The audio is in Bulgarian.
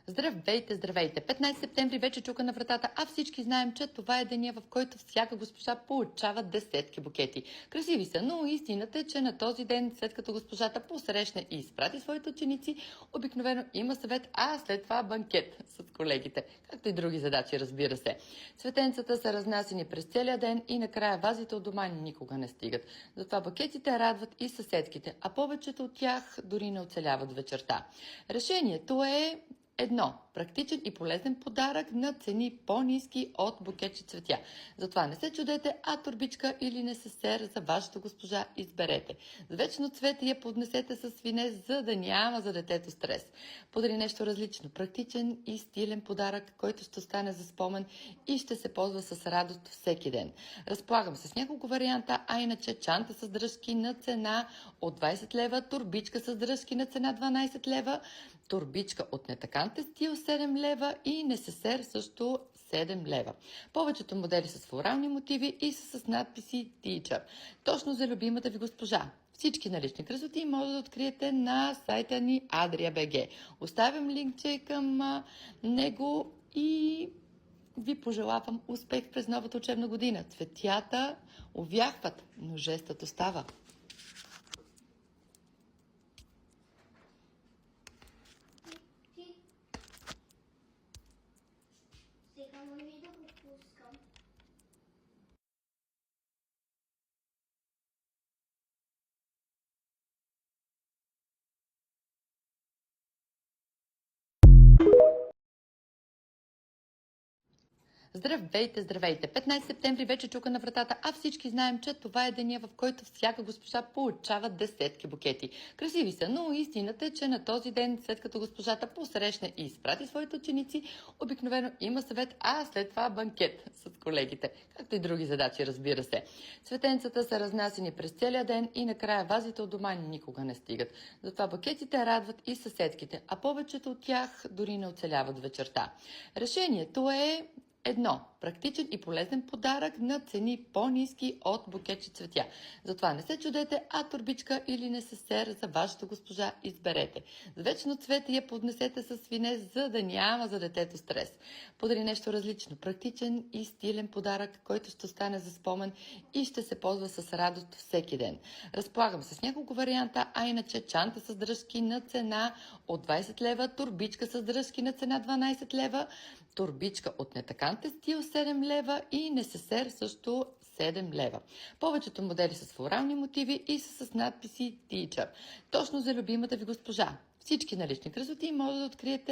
Здравейте, здравейте! 15 септември вече чука на вратата, а всички знаем, че това е деня, в който всяка госпожа получава десетки букети. Красиви са, но истината е, че на този ден, след като госпожата посрещне и изпрати своите ученици, обикновено има съвет, а след това банкет с колегите, както и други задачи, разбира се. Цветенцата са разнасени през целия ден и накрая вазите от дома никога не стигат. Затова букетите радват и съседките, а повечето от тях дори не оцеляват вечерта. Решението е едно. Практичен и полезен подарък на цени по-ниски от букетче цветя. Затова не се чудете, а турбичка или несесер за вашата госпожа изберете. За вечно цвете я поднесете с свине, за да няма за детето стрес. Подари нещо различно, практичен и стилен подарък, който ще остане за спомен и ще се ползва с радост всеки ден. Разполагам с няколко варианта, а иначе чанта с дръжки на цена от 20 лева, турбичка с дръжки на цена 12 лева, турбичка от нетаканте стил 7 лева и несесер също 7 лева. Повечето модели са с флорални мотиви и са с надписи Teacher. Точно за любимата ви госпожа. Всички налични красоти може да откриете на сайта ни Adria.bg. Оставям линкче към него и ви пожелавам успех през новата учебна година. Цветята увяхват, но жестът остава. Сега може и да го пускам. Здравейте, здравейте! 15 септември вече чука на вратата, а всички знаем, че това е деня, в който всяка госпожа получава десетки букети. Красиви са, но истината е, че на този ден, след като госпожата посрещне и изпрати своите ученици, обикновено има съвет, а след това банкет с колегите, както и други задачи, разбира се. Цветенцата са разнасени през целия ден и накрая вазите от дома никога не стигат. Затова букетите радват и съседките, а повечето от тях дори не оцеляват вечерта. Решението е едно. Практичен и полезен подарък на цени по-ниски от букетче цветя. Затова не се чудете, а турбичка или несесер за вашата госпожа изберете. За вечно цвете я поднесете с свине, за да няма за детето стрес. Подари нещо различно, практичен и стилен подарък, който ще остане за спомен и ще се ползва с радост всеки ден. Разполагам с няколко варианта, а иначе чанта с дръжки на цена от 20 лева, турбичка с дръжки на цена 12 лева, турбичка от нетаканте стил 7 лева и несесер също 7 лева. Повечето модели са с флорални мотиви и са с надписи Teacher. Точно за любимата ви госпожа. Всички налични красоти може да откриете